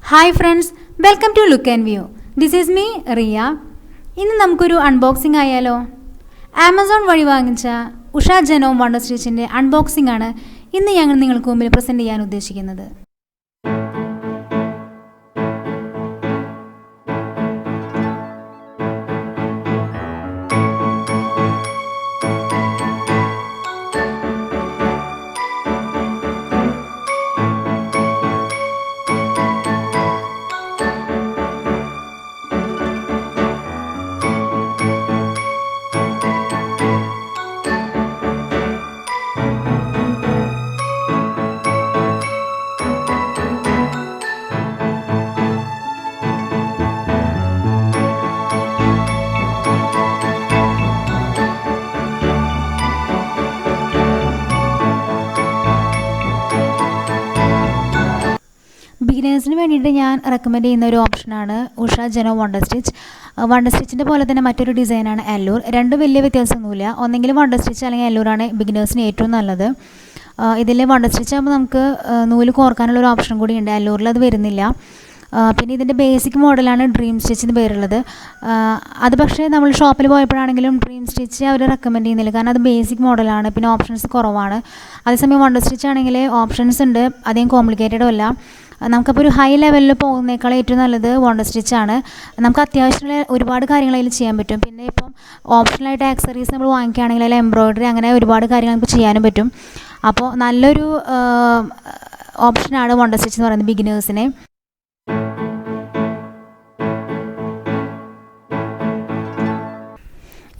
Hi friends, welcome to look and view. This is me Riya. ഇന്ന് നമുക്കൊരു unboxing ആയാലോ? Amazon വഴി വാങ്ങിച്ച ഉഷ ജനോം വണ്ടർ സ്റ്റിച്ചിൻ്റെ അൺബോക്സിംഗ് ആണ് ഇന്ന് ഞങ്ങൾ നിങ്ങൾക്ക് മുമ്പിൽ പ്രസൻറ്റ് ചെയ്യാൻ ഉദ്ദേശിക്കുന്നത്. ബിഗിനേഴ്സിന് വേണ്ടിയിട്ട് ഞാൻ റെക്കമെൻഡ് ചെയ്യുന്ന ഒരു ഓപ്ഷനാണ് ഉഷ ജനോ വണ്ടർ സ്റ്റിച്ച്. വണ്ടർ സ്റ്റിച്ചിൻ്റെ പോലെ തന്നെ മറ്റൊരു ഡിസൈനാണ് അല്ലൂർ. രണ്ടും വലിയ വ്യത്യാസമൊന്നുമില്ല. ഒന്നെങ്കിൽ വണ്ടർ സ്റ്റിച്ച് അല്ലെങ്കിൽ അല്ലൂറാണ് ബിഗിനേഴ്സിന് ഏറ്റവും നല്ലത്. ഇതിൽ വണ്ടർ സ്റ്റിച്ച് ആകുമ്പോൾ നമുക്ക് നൂല് കോർക്കാനുള്ള ഒരു ഓപ്ഷൻ കൂടി ഉണ്ട്. അല്ലൂറിൽ അത് വരുന്നില്ല. പിന്നെ ഇതിൻ്റെ ബേസിക് മോഡലാണ് ഡ്രീം സ്റ്റിച്ച് എന്ന് പേരുള്ളത്. അത് പക്ഷേ നമ്മൾ ഷോപ്പിൽ പോയപ്പോഴാണെങ്കിലും ഡ്രീം സ്റ്റിച്ച് അവർ റെക്കമെൻഡ് ചെയ്യുന്നില്ല, കാരണം അത് ബേസിക് മോഡലാണ്, പിന്നെ ഓപ്ഷൻസ് കുറവാണ്. അതേസമയം വണ്ടർ സ്റ്റിച്ച് ആണെങ്കിൽ ഓപ്ഷൻസ് ഉണ്ട്, അധികം കോംപ്ലിക്കേറ്റഡും അല്ല. നമുക്കപ്പോൾ ഒരു ഹൈ ലെവലിൽ പോകുന്നേക്കാൾ ഏറ്റവും നല്ലത് വണ്ടർ സ്റ്റിച്ചാണ്. നമുക്ക് അത്യാവശ്യമുള്ള ഒരുപാട് കാര്യങ്ങൾ അതിൽ ചെയ്യാൻ പറ്റും. പിന്നെ ഇപ്പം ഓപ്ഷണലായിട്ട് ആക്സറീസ് നമ്മൾ വാങ്ങിക്കുകയാണെങ്കിൽ അതിൽ എംബ്രോയ്ഡറി അങ്ങനെ ഒരുപാട് കാര്യങ്ങൾ നമുക്ക് ചെയ്യാനും പറ്റും. അപ്പോൾ നല്ലൊരു ഓപ്ഷനാണ് വണ്ടർ സ്റ്റിച്ച് എന്ന് പറയുന്നത് ബിഗിനേഴ്സിന്.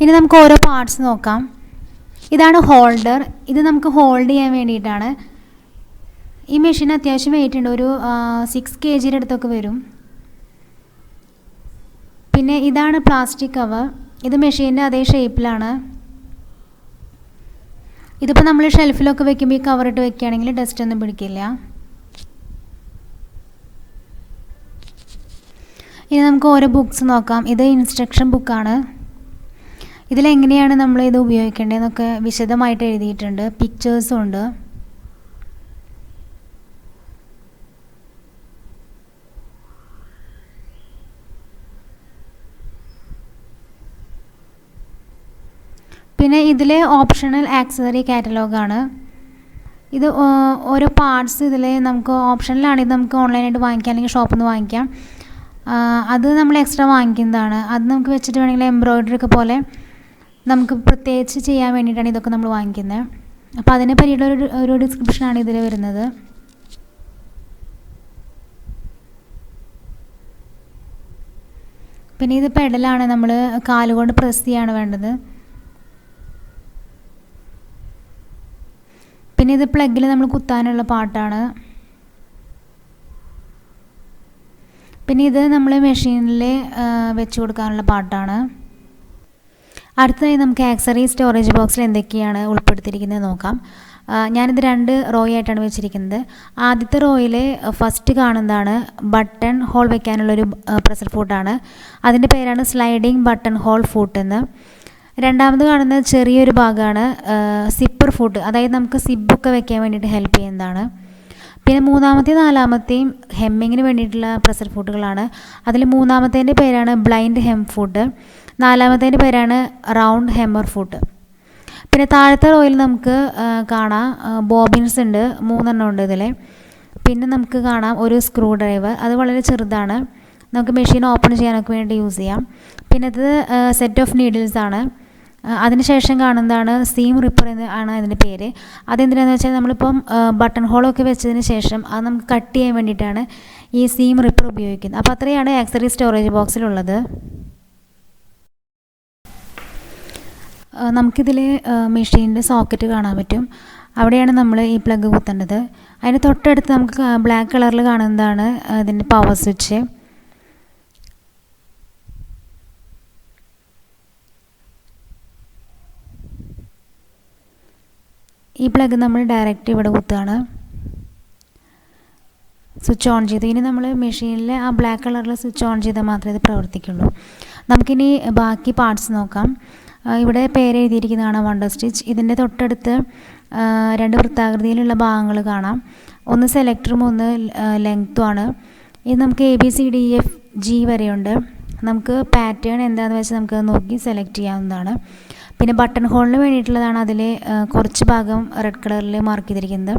ഇനി നമുക്ക് ഓരോ പാർട്സ് നോക്കാം. ഇതാണ് ഹോൾഡർ. ഇത് നമുക്ക് ഹോൾഡ് ചെയ്യാൻ വേണ്ടിയിട്ടാണ്. ഈ മെഷീൻ അത്യാവശ്യം വെയിറ്റ് ഉണ്ട്, ഒരു 6 kg അടുത്തൊക്കെ വരും. പിന്നെ ഇതാണ് പ്ലാസ്റ്റിക് കവർ. ഇത് മെഷീൻ്റെ അതേ ഷേപ്പിലാണ്. ഇതിപ്പോൾ നമ്മൾ ഷെൽഫിലൊക്കെ വെക്കുമ്പോൾ ഈ കവറിട്ട് വെക്കുകയാണെങ്കിൽ ഡസ്റ്റ് ഒന്നും പിടിക്കില്ല. ഇനി നമുക്ക് ഓരോ ബുക്സ് നോക്കാം. ഇത് ഇൻസ്ട്രക്ഷൻ ബുക്കാണ്. ഇതിലെങ്ങനെയാണ് നമ്മൾ ഇത് ഉപയോഗിക്കേണ്ടതെന്നൊക്കെ വിശദമായിട്ട് എഴുതിയിട്ടുണ്ട്. പിക്ചേഴ്സും ഉണ്ട്. പിന്നെ ഇതിൽ ഓപ്ഷണൽ ആക്സസറി കാറ്റലോഗാണ്. ഇത് ഓരോ പാർട്സ് ഇതിൽ നമുക്ക് ഓപ്ഷനിലാണ്. ഇത് നമുക്ക് ഓൺലൈനായിട്ട് വാങ്ങിക്കാം അല്ലെങ്കിൽ ഷോപ്പിൽ നിന്ന് വാങ്ങിക്കാം. അത് നമ്മൾ എക്സ്ട്രാ വാങ്ങിക്കുന്നതാണ്. അത് നമുക്ക് വെച്ചിട്ട് വേണമെങ്കിൽ എംബ്രോയ്ഡറി ഒക്കെ പോലെ നമുക്ക് പ്രത്യേകിച്ച് ചെയ്യാൻ വേണ്ടിയിട്ടാണ് ഇതൊക്കെ നമ്മൾ വാങ്ങിക്കുന്നത്. അപ്പോൾ അതിനെ പറ്റിയിട്ടുള്ള ഒരു ഡിസ്ക്രിപ്ഷനാണ് ഇതിൽ വരുന്നത്. പിന്നെ ഇത് പെഡലാണ്, നമ്മൾ കാലുകൊണ്ട് പ്രസ് ചെയ്യാണ് വേണ്ടത്. പിന്നെ ഇത് പ്ലഗിൽ നമ്മൾ കുത്താനുള്ള പാർട്ടാണ്. പിന്നെ ഇത് നമ്മൾ മെഷീനിൽ വെച്ച് കൊടുക്കാനുള്ള പാർട്ടാണ്. അടുത്തതായി നമുക്ക് ആക്സറി സ്റ്റോറേജ് ബോക്സിൽ എന്തൊക്കെയാണ് ഉൾപ്പെടുത്തിയിരിക്കുന്നത് നോക്കാം. ഞാനിത് 2 റോ ആയിട്ടാണ് വെച്ചിരിക്കുന്നത്. ആദ്യത്തെ റോയിൽ ഫസ്റ്റ് കാണുന്നതാണ് ബട്ടൺ ഹോൾ വെക്കാനുള്ളൊരു പ്രഷർ ഫൂട്ടാണ്. അതിൻ്റെ പേരാണ് സ്ലൈഡിങ് ബട്ടൺ ഹോൾ ഫൂട്ട് എന്ന്. രണ്ടാമത് കാണുന്നത് ചെറിയൊരു ഭാഗമാണ് സിപ്പർ ഫൂട്ട്, അതായത് നമുക്ക് സിബൊക്കെ വെക്കാൻ വേണ്ടിയിട്ട് ഹെൽപ്പ് ചെയ്യുന്നതാണ്. പിന്നെ മൂന്നാമത്തെയും നാലാമത്തെയും ഹെമ്മിങ്ങിന് വേണ്ടിയിട്ടുള്ള പ്രഷർ ഫൂട്ടുകളാണ്. അതിൽ മൂന്നാമത്തേൻ്റെ പേരാണ് ബ്ലൈൻഡ് ഹെം ഫൂട്ട്, നാലാമത്തേൻ്റെ പേരാണ് റൗണ്ട് ഹെമ്മർ ഫൂട്ട്. പിന്നെ താഴത്തെ റോയിൽ നമുക്ക് കാണാം ബോബിൻസ് ഉണ്ട്, 3 ഉണ്ട് ഇതിൽ. പിന്നെ നമുക്ക് കാണാം ഒരു സ്ക്രൂ ഡ്രൈവർ, അത് വളരെ ചെറുതാണ്, നമുക്ക് മെഷീൻ ഓപ്പൺ ചെയ്യാനൊക്കെ വേണ്ടി യൂസ് ചെയ്യാം. പിന്നെ ഇത് സെറ്റ് ഓഫ് നീഡിൽസ് ആണ്. അതിനുശേഷം കാണുന്നതാണ് സീം റിപ്പർ എന്ന് ആണ് അതിൻ്റെ പേര്. അതെന്തിനാണെന്ന് വെച്ചാൽ നമ്മളിപ്പം ബട്ടൺ ഹോളൊക്കെ വെച്ചതിന് ശേഷം അത് നമുക്ക് കട്ട് ചെയ്യാൻ വേണ്ടിയിട്ടാണ് ഈ സീം റിപ്പർ ഉപയോഗിക്കുന്നത്. അപ്പോൾ അത്രയാണ് ആക്സറി സ്റ്റോറേജ് ബോക്സിലുള്ളത്. നമുക്കിതിൽ മെഷീനിൻ്റെ സോക്കറ്റ് കാണാൻ പറ്റും. അവിടെയാണ് നമ്മൾ ഈ പ്ലഗ് കുത്തേണ്ടത്. അതിന് തൊട്ടടുത്ത് നമുക്ക് ബ്ലാക്ക് കളറിൽ കാണുന്നതാണ് ഇതിൻ്റെ പവർ സ്വിച്ച്. ഈ പ്ലഗ് നമ്മൾ ഡയറക്റ്റ് ഇവിടെ കുത്തുകയാണ്, സ്വിച്ച് ഓൺ ചെയ്ത്. ഇനി നമ്മൾ മെഷീനിൽ ആ ബ്ലാക്ക് കളറിൽ സ്വിച്ച് ഓൺ ചെയ്താൽ മാത്രമേ ഇത് പ്രവർത്തിക്കുള്ളൂ. നമുക്കിനി ബാക്കി പാർട്സ് നോക്കാം. ഇവിടെ പേര് എഴുതിയിരിക്കുന്നതാണ് വണ്ടർ സ്റ്റിച്ച്. ഇതിൻ്റെ തൊട്ടടുത്ത് 2 വൃത്താകൃതിയിലുള്ള ഭാഗങ്ങൾ കാണാം. ഒന്ന് സെലക്ടറും ഒന്ന് ലെങ്ത്തുമാണ്. ഇത് നമുക്ക് ABCDEFG വരെയുണ്ട്. നമുക്ക് പാറ്റേൺ എന്താണെന്ന് വെച്ചാൽ നമുക്ക് നോക്കി സെലക്ട് ചെയ്യാവുന്നതാണ്. പിന്നെ ബട്ടൺ ഹോളിന് വേണ്ടിയിട്ടുള്ളതാണ് അതിൽ കുറച്ച് ഭാഗം റെഡ് കളറിൽ മാർക്ക് ചെയ്തിരിക്കുന്നത്.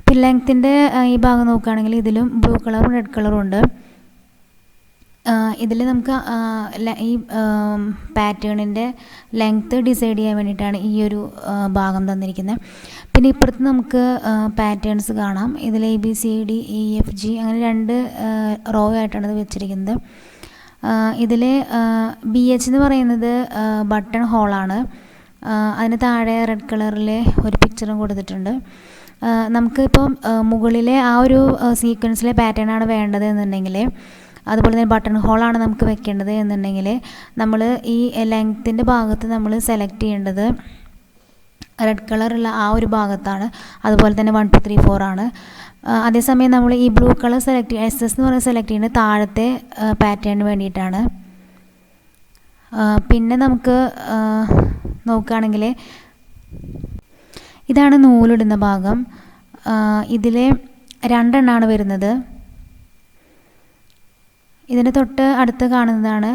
പിന്നെ ലെങ്ത്തിൻ്റെ ഈ ഭാഗം നോക്കുകയാണെങ്കിൽ ഇതിലും ബ്ലൂ കളറും റെഡ് കളറും ഉണ്ട്. ഇതിൽ നമുക്ക് ഈ പാറ്റേണിൻ്റെ ലെങ്ത്ത് ഡിസൈഡ് ചെയ്യാൻ വേണ്ടിയിട്ടാണ് ഈ ഒരു ഭാഗം തന്നിരിക്കുന്നത്. പിന്നെ ഇപ്പുറത്ത് നമുക്ക് പാറ്റേൺസ് കാണാം. ഇതിൽ ABCDEFG അങ്ങനെ 2 റോ ആയിട്ടാണ് ഇത് വെച്ചിരിക്കുന്നത്. ഇതിൽ BH എന്ന് പറയുന്നത് ബട്ടൺ ഹോളാണ്. അതിന് താഴെ റെഡ് കളറിൽ ഒരു പിക്ചറും കൊടുത്തിട്ടുണ്ട്. നമുക്കിപ്പം മുകളിലെ ആ ഒരു സീക്വൻസിലെ പാറ്റേണാണ് വേണ്ടത് എന്നുണ്ടെങ്കിൽ, അതുപോലെ തന്നെ ബട്ടൺ ഹോളാണ് നമുക്ക് വെക്കേണ്ടത് എന്നുണ്ടെങ്കിൽ, നമ്മൾ ഈ ലെങ്ത്തിൻ്റെ ഭാഗത്ത് നമ്മൾ സെലക്ട് ചെയ്യേണ്ടത് റെഡ് കളറുള്ള ആ ഒരു ഭാഗത്താണ്. അതുപോലെ തന്നെ 1 2 3 4 ആണ്. അതേസമയം നമ്മൾ ഈ ബ്ലൂ കളർ സെലക്ട് SS എന്ന് പറയുന്നത് സെലക്ട് ചെയ്യുന്നത് താഴത്തെ പാറ്റേണിന് വേണ്ടിയിട്ടാണ്. പിന്നെ നമുക്ക് നോക്കുകയാണെങ്കിൽ ഇതാണ് നൂലിടുന്ന ഭാഗം. ഇതിൽ 2 എണ്ണമാണ് വരുന്നത്. ഇതിന് തൊട്ട് അടുത്ത് കാണുന്നതാണ്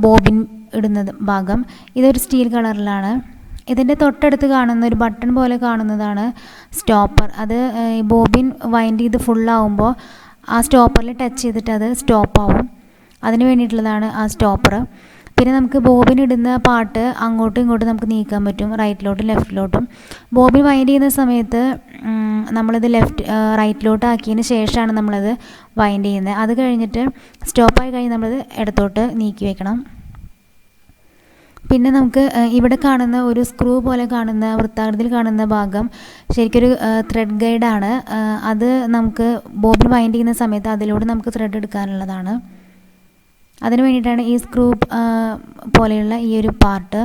ബോബിൻ ഇടുന്നത് ഭാഗം. ഇതൊരു സ്റ്റീൽ കളറിലാണ്. ഇതിൻ്റെ തൊട്ടടുത്ത് കാണുന്ന ഒരു ബട്ടൺ പോലെ കാണുന്നതാണ് സ്റ്റോപ്പർ. അത് ബോബിൻ വൈൻഡ് ചെയ്ത് ഫുള്ളാവുമ്പോൾ ആ സ്റ്റോപ്പറിൽ ടച്ച് ചെയ്തിട്ട് അത് സ്റ്റോപ്പാവും. അതിന് വേണ്ടിയിട്ടുള്ളതാണ് ആ സ്റ്റോപ്പർ. പിന്നെ നമുക്ക് ബോബിൻ ഇടുന്ന പാർട്ട് അങ്ങോട്ടും ഇങ്ങോട്ടും നമുക്ക് നീക്കാൻ പറ്റും, റൈറ്റിലോട്ടും ലെഫ്റ്റിലോട്ടും. ബോബിൻ വൈൻഡ് ചെയ്യുന്ന സമയത്ത് നമ്മളിത് റൈറ്റിലോട്ട് ആക്കിയതിന് ശേഷമാണ് നമ്മളത് വൈൻഡ് ചെയ്യുന്നത്. അത് കഴിഞ്ഞിട്ട് സ്റ്റോപ്പായി കഴിഞ്ഞ് നമ്മളത് ഇടത്തോട്ട് നീക്കി വെക്കണം. പിന്നെ നമുക്ക് ഇവിടെ കാണുന്ന ഒരു സ്ക്രൂ പോലെ കാണുന്ന വൃത്താകൃതിയിൽ കാണുന്ന ഭാഗം ശരിക്കൊരു ത്രെഡ് ഗൈഡാണ്. അത് നമുക്ക് ബോബിൻ വൈൻഡ് ചെയ്യുന്ന സമയത്ത് അതിലൂടെ നമുക്ക് ത്രെഡ് എടുക്കാനുള്ളതാണ്. അതിന് വേണ്ടിയിട്ടാണ് ഈ സ്ക്രൂ പോലെയുള്ള ഈ ഒരു പാർട്ട്.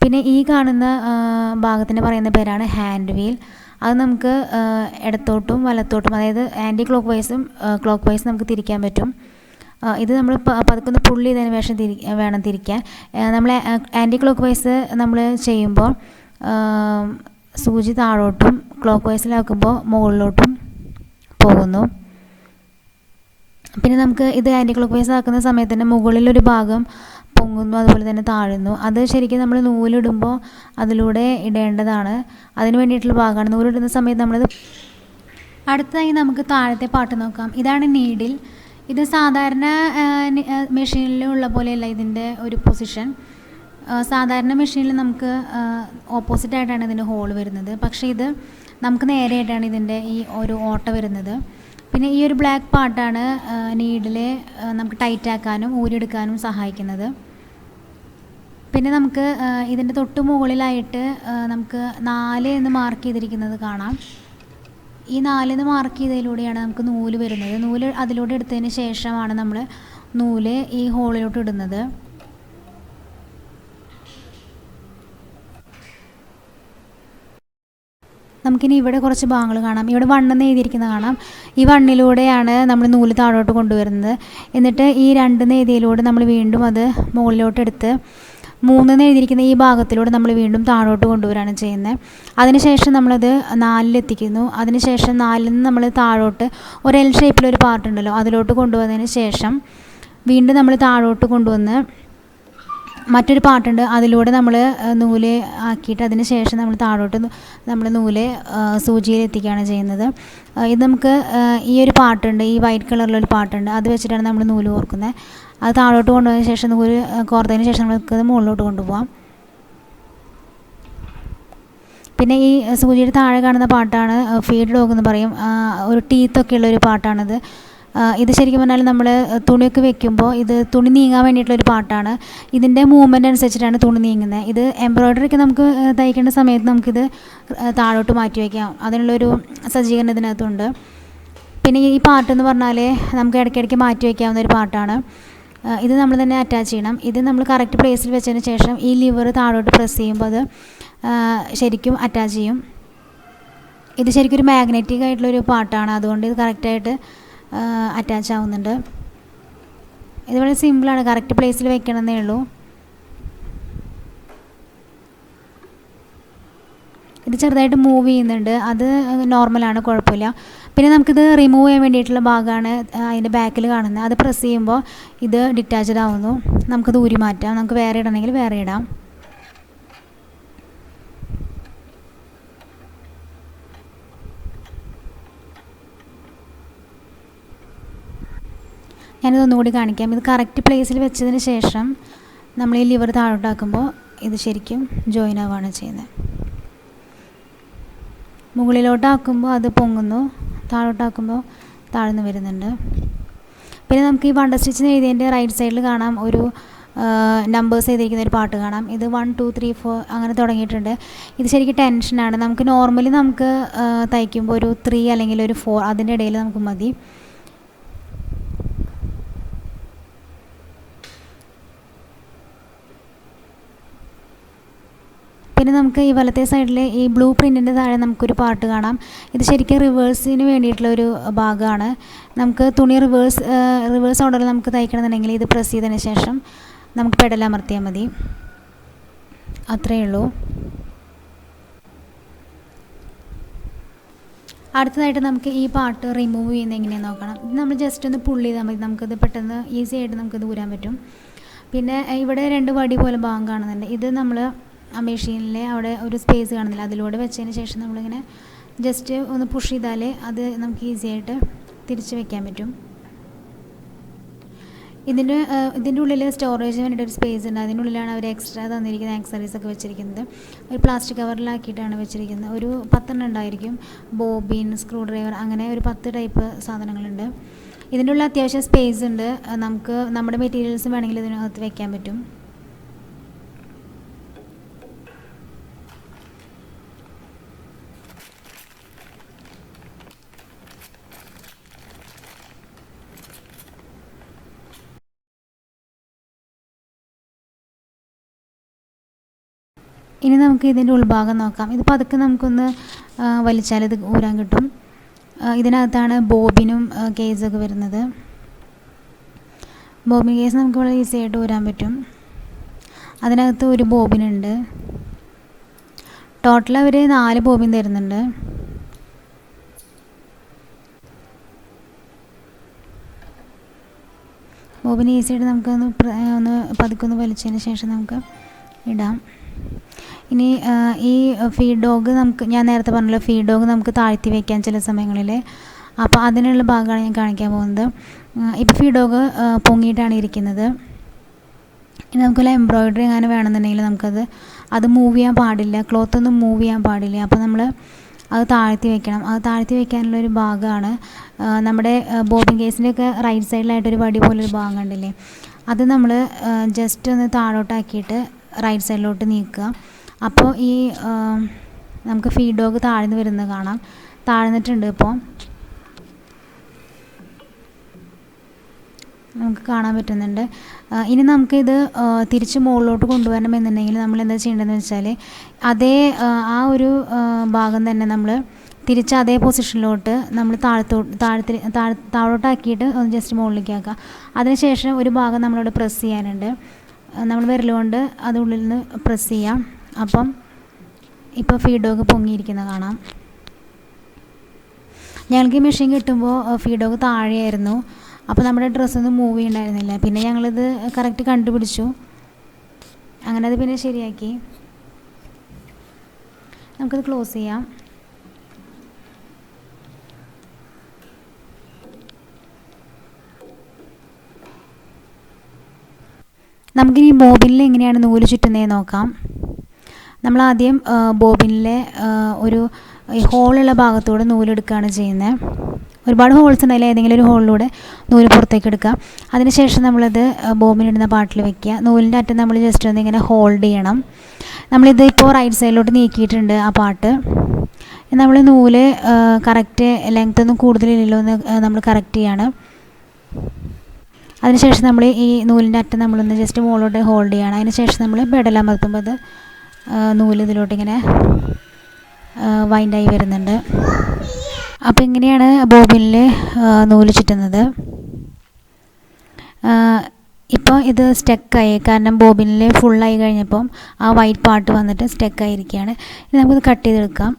പിന്നെ ഈ കാണുന്ന ഭാഗത്തിന് പറയുന്ന പേരാണ് ഹാൻഡ് വീൽ. അത് നമുക്ക് ഇടത്തോട്ടും വലത്തോട്ടും, അതായത് ആൻറ്റി ക്ലോക്ക് വൈസും ക്ലോക്ക് വൈസും നമുക്ക് തിരിക്കാൻ പറ്റും. ഇത് നമ്മൾ പതുക്കെ പുള്ളി ചെയ്തതിന് ശേഷം വേണം തിരിക്കാൻ. നമ്മൾ ആൻറ്റി ക്ലോക്ക് വൈസ് നമ്മൾ ചെയ്യുമ്പോൾ സൂചി താഴോട്ടും, ക്ലോക്ക് വൈസിലാക്കുമ്പോൾ മുകളിലോട്ടും പോകുന്നു. പിന്നെ നമുക്ക് ഇത് ആൻറ്റി ക്ലോക്ക് വൈസ് ആക്കുന്ന സമയത്ത് തന്നെ മുകളിലൊരു ഭാഗം പൊങ്ങുന്നു, അതുപോലെ തന്നെ താഴുന്നു. അത് ശരിക്കും നമ്മൾ നൂലിടുമ്പോൾ അതിലൂടെ ഇടേണ്ടതാണ്. അതിന് വേണ്ടിയിട്ടുള്ള ഭാഗമാണ്. നൂലിടുന്ന സമയത്ത് നമ്മളത്. അടുത്തതായി നമുക്ക് താഴത്തെ പാട്ട് നോക്കാം. ഇതാണ് നീഡിൽ. ഇത് സാധാരണ മെഷീനിലുള്ള പോലെയല്ല ഇതിൻ്റെ ഒരു പൊസിഷൻ. സാധാരണ മെഷീനിൽ നമുക്ക് ഓപ്പോസിറ്റായിട്ടാണ് ഇതിൻ്റെ ഹോൾ വരുന്നത്. പക്ഷേ ഇത് നമുക്ക് നേരെയായിട്ടാണ് ഇതിൻ്റെ ഈ ഒരു ഓട്ട വരുന്നത്. പിന്നെ ഈ ഒരു ബ്ലാക്ക് പാർട്ടാണ് നീഡിൽ നമുക്ക് ടൈറ്റ് ആക്കാനും ഊരിയെടുക്കാനും സഹായിക്കുന്നത്. പിന്നെ നമുക്ക് ഇതിൻ്റെ തൊട്ട് മുകളിലായിട്ട് നമുക്ക് 4 എന്ന് മാർക്ക് ചെയ്തിരിക്കുന്നത് കാണാം. ഈ 4 എന്ന് മാർക്ക് ചെയ്തതിലൂടെയാണ് നമുക്ക് നൂല് വരുന്നത്. നൂല് അതിലൂടെ എടുത്തതിന് ശേഷമാണ് നമ്മൾ നൂല് ഈ ഹോളിലോട്ട് ഇടുന്നത്. നമുക്കിനി ഇവിടെ കുറച്ച് ഭാഗങ്ങൾ കാണാം. ഇവിടെ 1 എന്ന് എഴുതിയിരിക്കുന്നത് കാണാം. ഈ 1ലൂടെയാണ് നമ്മൾ നൂല് താഴോട്ട് കൊണ്ടുവരുന്നത്. എന്നിട്ട് ഈ 2 എന്ന് എഴുതിയതിലൂടെ നമ്മൾ വീണ്ടും അത് മുകളിലോട്ട് എടുത്ത് 3 എന്ന് എഴുതിയിരിക്കുന്ന ഈ ഭാഗത്തിലൂടെ നമ്മൾ വീണ്ടും താഴോട്ട് കൊണ്ടുവരികയാണ് ചെയ്യുന്നത്. അതിനുശേഷം നമ്മളത് 4-ലെത്തിക്കുന്നു. അതിനുശേഷം 4-ൽ നിന്ന് നമ്മൾ താഴോട്ട് ഒരു L ഷേപ്പിലൊരു പാർട്ട് ഉണ്ടല്ലോ, അതിലോട്ട് കൊണ്ടുവന്നതിന് ശേഷം വീണ്ടും നമ്മൾ താഴോട്ട് കൊണ്ടുവന്ന് മറ്റൊരു പാർട്ടുണ്ട്, അതിലൂടെ നമ്മൾ നൂല് ആക്കിയിട്ട് അതിന് ശേഷം നമ്മൾ താഴോട്ട് നമ്മൾ നൂല് സൂചിയിൽ എത്തിക്കുകയാണ് ചെയ്യുന്നത്. ഇത് നമുക്ക് ഈ ഒരു പാർട്ടുണ്ട്, ഈ വൈറ്റ് കളറിലൊരു പാർട്ടുണ്ട്, അത് വെച്ചിട്ടാണ് നമ്മൾ നൂല് കോർക്കുന്നത്. അത് താഴോട്ട് കൊണ്ടുപോയതിന് ശേഷം നൂല് കോർത്തതിന് ശേഷം നമുക്ക് മുകളിലോട്ട് കൊണ്ടുപോകാം. പിന്നെ ഈ സൂചിയുടെ താഴെ കാണുന്ന പാട്ടാണ് ഫീഡ് ഡോഗ് എന്ന് പറയും. ഒരു ടീത്തൊക്കെ ഉള്ളൊരു പാട്ടാണിത്. ഇത് ശരിക്കും പറഞ്ഞാൽ നമ്മൾ തുണിയൊക്കെ വെക്കുമ്പോൾ ഇത് തുണി നീങ്ങാൻ വേണ്ടിയിട്ടുള്ളൊരു പാട്ടാണ്. ഇതിൻ്റെ മൂവ്മെൻറ്റ് അനുസരിച്ചിട്ടാണ് തുണി നീങ്ങുന്നത്. ഇത് എംബ്രോയ്ഡറിക്ക് നമുക്ക് തയ്ക്കേണ്ട സമയത്ത് നമുക്കിത് താഴോട്ട് മാറ്റി വയ്ക്കാം. അതിനുള്ളൊരു സജ്ജീകരണം ഇതിനകത്തുണ്ട്. പിന്നെ ഈ പാട്ടെന്ന് പറഞ്ഞാൽ നമുക്ക് ഇടയ്ക്കിടയ്ക്ക് മാറ്റി വയ്ക്കാവുന്ന ഒരു പാട്ടാണ്. ഇത് നമ്മൾ തന്നെ അറ്റാച്ച് ചെയ്യണം. ഇത് നമ്മൾ കറക്റ്റ് പ്ലേസിൽ വെച്ചതിന് ശേഷം ഈ ലിവർ താഴോട്ട് പ്രസ് ചെയ്യുമ്പോൾ അത് ശരിക്കും അറ്റാച്ച് ചെയ്യും. ഇത് ശരിക്കും ഒരു മാഗ്നറ്റിക് ആയിട്ടുള്ളൊരു പാട്ടാണ്, അതുകൊണ്ട് ഇത് കറക്റ്റായിട്ട് അറ്റാച്ച് ആവുന്നുണ്ട്. ഇത് വളരെ സിമ്പിളാണ്, കറക്റ്റ് പ്ലേസിൽ വെക്കണമെന്നേ ഉള്ളൂ. ഇത് ചെറുതായിട്ട് മൂവ് ചെയ്യുന്നുണ്ട്, അത് നോർമലാണ്, കുഴപ്പമില്ല. പിന്നെ നമുക്കിത് റിമൂവ് ചെയ്യാൻ വേണ്ടിയിട്ടുള്ള ഭാഗമാണ് അതിൻ്റെ ബാക്കിൽ കാണുന്നത്. അത് പ്രസ് ചെയ്യുമ്പോൾ ഇത് ഡിറ്റാച്ച്ഡ് ആവുന്നു. നമുക്കത് ഊരി മാറ്റാം. നമുക്ക് വേറെ ഇടണമെങ്കിൽ വേറെ ഇടാം. ഞാനിത് ഒന്നുകൂടി കാണിക്കാം. ഇത് കറക്റ്റ് പ്ലേസിൽ വെച്ചതിന് ശേഷം നമ്മൾ ഈ ലിവർ താഴോട്ടാക്കുമ്പോൾ ഇത് ശരിക്കും ജോയിൻ ആവുകയാണ് ചെയ്യുന്നത്. മുകളിലോട്ടാക്കുമ്പോൾ അത് പൊങ്ങുന്നു, താഴോട്ടാക്കുമ്പോൾ താഴ്ന്നു വരുന്നുണ്ട്. പിന്നെ നമുക്ക് ഈ വണ്ടർ സ്റ്റിച്ചിന് എഴുതിയതിൻ്റെ റൈറ്റ് സൈഡിൽ കാണാം ഒരു നമ്പേഴ്സ് എഴുതിയിരിക്കുന്ന ഒരു പാട്ട് കാണാം. ഇത് 1 2 3 4 അങ്ങനെ തുടങ്ങിയിട്ടുണ്ട്. ഇത് ശരിക്കും ടെൻഷനാണ്. നമുക്ക് നോർമലി നമുക്ക് തയ്ക്കുമ്പോൾ ഒരു 3 അല്ലെങ്കിൽ ഒരു 4 അതിൻ്റെ ഇടയിൽ നമുക്ക് മതി. പിന്നെ നമുക്ക് ഈ വലത്തെ സൈഡിൽ ഈ ബ്ലൂ പ്രിൻറ്റിൻ്റെ താഴെ നമുക്കൊരു പാട്ട് കാണാം. ഇത് ശരിക്കും റിവേഴ്സിന് വേണ്ടിയിട്ടുള്ളൊരു ഭാഗമാണ്. നമുക്ക് തുണി റിവേഴ്സ് ഓർഡറിൽ നമുക്ക് തയ്ക്കണമെന്നുണ്ടെങ്കിൽ ഇത് പ്രസ് ചെയ്തതിന് ശേഷം നമുക്ക് പെഡൽ അമർത്തിയാൽ മതി. അത്രയേ ഉള്ളൂ. അടുത്തതായിട്ട് നമുക്ക് ഈ പാട്ട് റിമൂവ് ചെയ്യുന്നത് എങ്ങനെയാണെന്ന് നോക്കണം. ഇത് നമ്മൾ ജസ്റ്റ് ഒന്ന് പുള്ളി ചെയ്താൽ മതി. നമുക്കിത് പെട്ടെന്ന് ഈസി ആയിട്ട് നമുക്കിത് ഊരാൻ പറ്റും. പിന്നെ ഇവിടെ 2 വടി പോലെ ഭാഗം കാണുന്നുണ്ട്. ഇത് നമ്മൾ ആ മെഷീനിലെ അവിടെ ഒരു സ്പേസ് കാണുന്നില്ല, അതിലൂടെ വെച്ചതിന് ശേഷം നമ്മളിങ്ങനെ ജസ്റ്റ് ഒന്ന് പുഷ് ചെയ്താൽ അത് നമുക്ക് ഈസി ആയിട്ട് തിരിച്ച് വെക്കാൻ പറ്റും. ഇതിൻ്റെ ഉള്ളിൽ സ്റ്റോറേജിന് വേണ്ടിയിട്ട് ഒരു സ്പേസ് ഉണ്ട്. അതിനുള്ളിലാണ് അവർ എക്സ്ട്രാ തന്നിരിക്കുന്ന ആക്സറീസൊക്കെ വെച്ചിരിക്കുന്നത്. ഒരു പ്ലാസ്റ്റിക് കവറിലാക്കിയിട്ടാണ് വെച്ചിരിക്കുന്നത്. ഒരു 10 ഉണ്ടായിരിക്കും. ബോബിൻ, സ്ക്രൂ ഡ്രൈവർ, അങ്ങനെ ഒരു 10 ടൈപ്പ് സാധനങ്ങളുണ്ട്. ഇതിൻ്റെ ഉള്ളിൽ അത്യാവശ്യം സ്പേസ് ഉണ്ട്. നമുക്ക് നമ്മുടെ മെറ്റീരിയൽസ് വേണമെങ്കിൽ ഇതിനകത്ത് വെക്കാൻ പറ്റും. ഇനി നമുക്ക് ഇതിൻ്റെ ഉൾഭാഗം നോക്കാം. ഇത് പതുക്കെ നമുക്കൊന്ന് വലിച്ചാൽ ഇത് ഊരാൻ കിട്ടും. ഇതിനകത്താണ് ബോബിനും കേസൊക്കെ വരുന്നത്. ബോബിൻ കേസ് നമുക്ക് വളരെ ഈസി ആയിട്ട് ഊരാൻ പറ്റും. അതിനകത്ത് ഒരു ബോബിനുണ്ട്. ടോട്ടൽ അവർ 4 ബോബിൻ തരുന്നുണ്ട്. ബോബിൻ ഈസി ആയിട്ട് നമുക്കൊന്ന് പതുക്കെ ഒന്ന് വലിച്ചതിന് ശേഷം നമുക്ക് ഇടാം. ഇനി ഈ ഫീഡ് ഡോഗ് ഞാൻ നേരത്തെ പറഞ്ഞല്ലോ, ഫീഡ് ഡോഗ് നമുക്ക് താഴ്ത്തി വയ്ക്കാൻ ചില സമയങ്ങളിൽ. അപ്പോൾ അതിനുള്ള ഭാഗമാണ് ഞാൻ കാണിക്കാൻ പോകുന്നത്. ഇപ്പോൾ ഫീഡ് ഡോഗ് പൊങ്ങിയിട്ടാണ് ഇരിക്കുന്നത്. ഇനി നമുക്കുള്ള എംബ്രോയിഡറി അങ്ങനെ വേണമെന്നുണ്ടെങ്കിൽ അത് മൂവ് ചെയ്യാൻ പാടില്ല, ക്ലോത്തൊന്നും മൂവ് ചെയ്യാൻ പാടില്ല. അപ്പോൾ നമ്മൾ അത് താഴ്ത്തി വെക്കണം. അത് താഴ്ത്തി വെക്കാനുള്ളൊരു ഭാഗമാണ് നമ്മുടെ ബോബിൻ കേസിൻ്റെയൊക്കെ റൈറ്റ് സൈഡിലായിട്ടൊരു വടി പോലൊരു ഭാഗം കണ്ടില്ലേ, അത് നമ്മൾ ജസ്റ്റ് ഒന്ന് താഴോട്ടാക്കിയിട്ട് റൈറ്റ് സൈഡിലോട്ട് നീക്കുക. അപ്പോൾ ഈ നമുക്ക് ഫീഡ് ഡോഗ് താഴ്ന്നു വരുന്നത് കാണാം. താഴ്ന്നിട്ടുണ്ട്. ഇപ്പോൾ നമുക്ക് കാണാൻ പറ്റുന്നുണ്ട്. ഇനി നമുക്കിത് തിരിച്ച് മുകളിലോട്ട് കൊണ്ടുവരണമെന്നുണ്ടെങ്കിൽ നമ്മൾ എന്താ ചെയ്യേണ്ടതെന്ന് വെച്ചാൽ ആ ഒരു ഭാഗം തന്നെ നമ്മൾ തിരിച്ച് അതേ പൊസിഷനിലോട്ട് നമ്മൾ താഴോട്ടാക്കിയിട്ട് ഒന്ന് ജസ്റ്റ് മുകളിലേക്ക് ആക്കുക. അതിനുശേഷം ഒരു ഭാഗം നമ്മളോട് പ്രസ് ചെയ്യാനുണ്ട്. നമ്മൾ വിരലുകൊണ്ട് അത് ഉള്ളിൽ നിന്ന് പ്രസ് ചെയ്യാം. അപ്പം ഇപ്പോൾ ഫീഡ് ഡോഗ് പൊങ്ങിയിരിക്കുന്നത് കാണാം. ഞങ്ങൾക്ക് ഈ മെഷീൻ കിട്ടുമ്പോൾ ഫീഡ് ഡോഗ് താഴെയായിരുന്നു. അപ്പോൾ നമ്മുടെ ഡ്രസ്സൊന്നും മൂവ് ചെയ്യണ്ടായിരുന്നില്ല. പിന്നെ ഞങ്ങളിത് കറക്റ്റ് കണ്ടുപിടിച്ചു. അങ്ങനെ അത് പിന്നെ ശരിയാക്കി. നമുക്കത് ക്ലോസ് ചെയ്യാം. നമുക്കിനി ബോബിനിൽ എങ്ങനെയാണ് നൂല് ചുറ്റുന്നതെന്ന് നോക്കാം. നമ്മളാദ്യം ബോബിനിലെ ഒരു ഹോളുള്ള ഭാഗത്തൂടെ നൂലെടുക്കുകയാണ് ചെയ്യുന്നത്. ഒരുപാട് ഹോൾസ് ഉണ്ടായില്ല, ഏതെങ്കിലും ഒരു ഹോളിലൂടെ നൂല് പുറത്തേക്ക് എടുക്കുക. അതിനുശേഷം നമ്മളത് ബോബിനിടുന്ന പാർട്ടിൽ വെക്കുക. നൂലിൻ്റെ അറ്റം നമ്മൾ ജസ്റ്റ് ഒന്ന് ഇങ്ങനെ ഹോൾഡ് ചെയ്യണം. നമ്മളിത് ഇപ്പോൾ റൈറ്റ് സൈഡിലോട്ട് നീക്കിയിട്ടുണ്ട് ആ പാർട്ട്. നമ്മൾ നൂല് കറക്റ്റ് ലെങ്ത് ഒന്നും കൂടുതലില്ലല്ലോ എന്ന് നമ്മൾ കറക്റ്റ് ചെയ്യാണ്. അതിനുശേഷം നമ്മൾ ഈ നൂലിൻ്റെ അറ്റം നമ്മളൊന്ന് ജസ്റ്റ് മുകളിലോട്ട് ഹോൾഡ് ചെയ്യണം. അതിനുശേഷം നമ്മൾ പെടലമർത്തുമ്പോൾ അത് നൂല് ഇതിലോട്ട് ഇങ്ങനെ വൈൻഡായി വരുന്നുണ്ട്. അപ്പോൾ ഇങ്ങനെയാണ് ബോബിനിൽ നൂല് ചുറ്റുന്നത്. ഇപ്പോൾ ഇത് സ്റ്റക്കായി, കാരണം ബോബിനിൽ ഫുള്ളായി കഴിഞ്ഞപ്പം ആ വൈറ്റ് പാർട്ട് വന്നിട്ട് സ്റ്റക്കായിരിക്കുകയാണ്. ഇനി നമുക്കിത് കട്ട് ചെയ്തെടുക്കാം.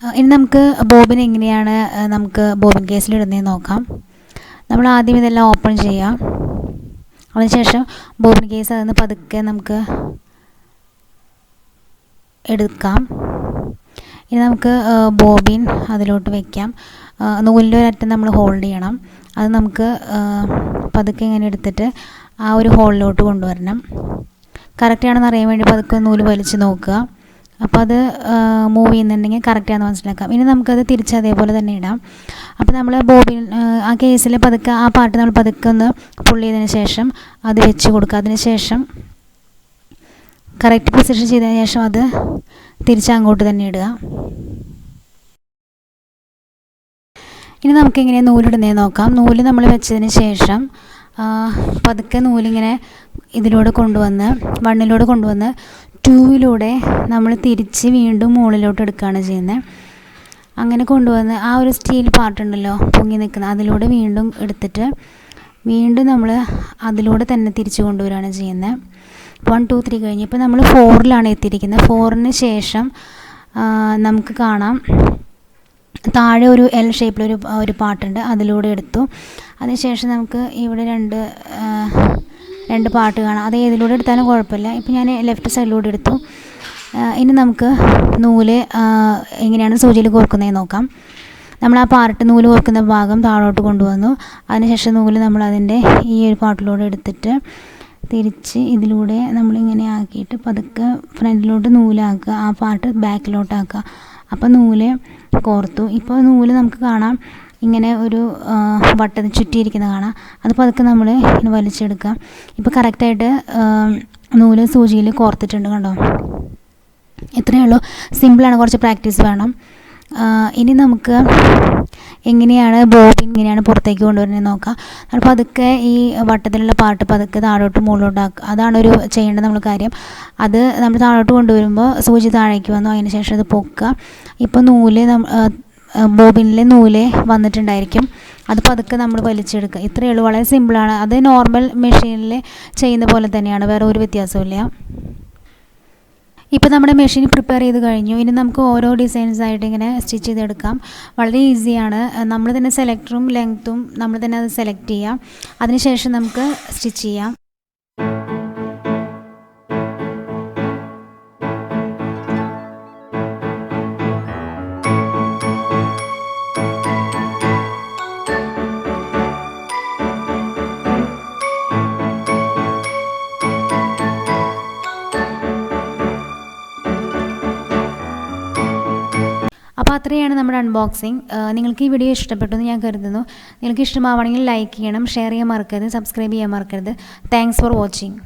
ഇനി നമുക്ക് ബോബിൻ എങ്ങനെയാണ് നമുക്ക് ബോബിൻ കേസിലിടുന്നതെന്ന് നോക്കാം. നമ്മൾ ആദ്യം ഇതെല്ലാം ഓപ്പൺ ചെയ്യാം. അതിനുശേഷം ബോബിൻ കേസ് അതിന് പതുക്കെ നമുക്ക് എടുക്കാം. ഇനി നമുക്ക് ബോബിൻ അതിലോട്ട് വയ്ക്കാം. നൂലിൻ്റെ ഒരറ്റം നമ്മൾ ഹോൾഡ് ചെയ്യണം. അത് നമുക്ക് പതുക്കെ ഇങ്ങനെ എടുത്തിട്ട് ആ ഒരു ഹോളിലോട്ട് കൊണ്ടുവരണം. കറക്റ്റാണെന്ന് അറിയാൻ വേണ്ടി പതുക്കെ നൂല് വലിച്ച് നോക്കുക. അപ്പോൾ അത് മൂവ് ചെയ്യുന്നുണ്ടെങ്കിൽ കറക്റ്റാണെന്ന് മനസ്സിലാക്കാം. ഇനി നമുക്കത് തിരിച്ച് അതേപോലെ തന്നെ ഇടാം. അപ്പോൾ നമ്മൾ ബോബിൻ ആ കേസിൽ പതുക്കെ ആ പാർട്ട് നമ്മൾ പതുക്കെ ഒന്ന് പുള്ളി ചെയ്തതിന് ശേഷം അത് വെച്ച് കൊടുക്കുക. അതിന് ശേഷം കറക്റ്റ് പൊസിഷൻ ചെയ്തതിന് ശേഷം അത് തിരിച്ച് അങ്ങോട്ട് തന്നെ ഇടുക. ഇനി നമുക്കെങ്ങനെയാണ് നൂലിടുന്നതെന്ന് നോക്കാം. നൂല് നമ്മൾ വെച്ചതിന് ശേഷം പതുക്കെ നൂലിങ്ങനെ ഇതിലൂടെ കൊണ്ടുവന്ന് 1 കൊണ്ടുവന്ന് 2 നമ്മൾ തിരിച്ച് വീണ്ടും മുകളിലോട്ട് എടുക്കുകയാണ് ചെയ്യുന്നത്. അങ്ങനെ കൊണ്ടുവന്ന് ആ ഒരു സ്റ്റീൽ പാർട്ടുണ്ടല്ലോ പൊങ്ങി നിൽക്കുന്ന അതിലൂടെ വീണ്ടും എടുത്തിട്ട് വീണ്ടും നമ്മൾ അതിലൂടെ തന്നെ തിരിച്ച് കൊണ്ടുവരികയാണ് ചെയ്യുന്നത്. 1 2 3 കഴിഞ്ഞ് ഇപ്പോൾ നമ്മൾ 4 എത്തിയിരിക്കുന്നത്. 4 ശേഷം നമുക്ക് കാണാം താഴെ ഒരു എൽ ഷേപ്പിലൊരു ഒരു പാർട്ടുണ്ട്, അതിലൂടെ എടുത്തു. അതിനുശേഷം നമുക്ക് ഇവിടെ രണ്ട് പാർട്ട് കാണാം. അത് ഏതിലൂടെ എടുത്താലും കുഴപ്പമില്ല. ഇപ്പോൾ ഞാൻ ലെഫ്റ്റ് സൈഡിലൂടെ എടുത്തു. ഇനി നമുക്ക് നൂല് എങ്ങനെയാണ് സൂചിയിൽ കോർക്കുന്നതെന്ന് നോക്കാം. നമ്മൾ ആ പാർട്ട് നൂല് കോർക്കുന്ന ഭാഗം താഴോട്ട് കൊണ്ടുവന്നു. അതിനുശേഷം നൂല് നമ്മൾ അതിൻ്റെ ഈ ഒരു പാർട്ടിലൂടെ എടുത്തിട്ട് തിരിച്ച് ഇതിലൂടെ നമ്മളിങ്ങനെ ആക്കിയിട്ട് പതുക്കെ ഫ്രണ്ടിലോട്ട് നൂലാക്കുക, ആ പാർട്ട് ബാക്കിലോട്ടാക്കുക. അപ്പോൾ നൂല് കോർത്തു. ഇപ്പോൾ നൂല് നമുക്ക് കാണാം ഇങ്ങനെ ഒരു വട്ടത്തിൽ ചുറ്റിയിരിക്കുന്ന കാണാം. അത് പതുക്കെ നമ്മൾ ഇങ്ങനെ വലിച്ചെടുക്കുക. ഇപ്പോൾ കറക്റ്റായിട്ട് നൂല് സൂചിയിൽ കോർത്തിട്ടുണ്ട്, കണ്ടോ? ഇത്രയേ ഉള്ളൂ. സിമ്പിളാണ്, കുറച്ച് പ്രാക്ടീസ് വേണം. ഇനി നമുക്ക് എങ്ങനെയാണ് ബോബിൻ ഇങ്ങനെയാണ് പുറത്തേക്ക് കൊണ്ടുവരുന്നത് നോക്കാം. നമ്മൾ പതുക്കെ ഈ വട്ടത്തിലുള്ള പാർട്ട് പതുക്കെ താഴോട്ട് മുകളിലോട്ടാക്കുക. അതാണ് ചെയ്യേണ്ട നമ്മൾ കാര്യം. അത് നമ്മൾ താഴോട്ട് കൊണ്ടുവരുമ്പോൾ സൂചി താഴേക്ക് വന്നു. അതിന് ശേഷം അത് പൊക്കുക. ഇപ്പോൾ നൂല് ബോബിനിലെ നൂല് വന്നിട്ടുണ്ടായിരിക്കും. അത് പതുക്കെ നമ്മൾ വലിച്ചെടുക്കുക. ഇത്രയേ ഉള്ളൂ, വളരെ സിമ്പിളാണ്. അത് നോർമൽ മെഷീനിൽ ചെയ്യുന്ന പോലെ തന്നെയാണ്, വേറെ ഒരു വ്യത്യാസമില്ല. ഇപ്പോൾ നമ്മുടെ മെഷീൻ പ്രിപ്പയർ ചെയ്ത് കഴിഞ്ഞു. ഇനി നമുക്ക് ഓരോ ഡിസൈൻസായിട്ട് ഇങ്ങനെ സ്റ്റിച്ച് ചെയ്തെടുക്കാം. വളരെ ഈസിയാണ്. നമ്മൾ തന്നെ സെലക്ടറും ലെങ്ത്തും നമ്മൾ തന്നെ അത് സെലക്ട് ചെയ്യാം. അതിനുശേഷം നമുക്ക് സ്റ്റിച്ച് ചെയ്യാം. അപ്പോൾ അത്രയാണ് നമ്മുടെ അൺബോക്സിങ്. നിങ്ങൾക്ക് ഈ വീഡിയോ ഇഷ്ടപ്പെട്ടു എന്ന് ഞാൻ കരുതുന്നു. നിങ്ങൾക്ക് ഇഷ്ടമാവുകയാണെങ്കിൽ ലൈക്ക് ചെയ്യണം, ഷെയർ ചെയ്യാൻ മറക്കരുത്, സബ്സ്ക്രൈബ് ചെയ്യാൻ മറക്കരുത്. Thanks for watching.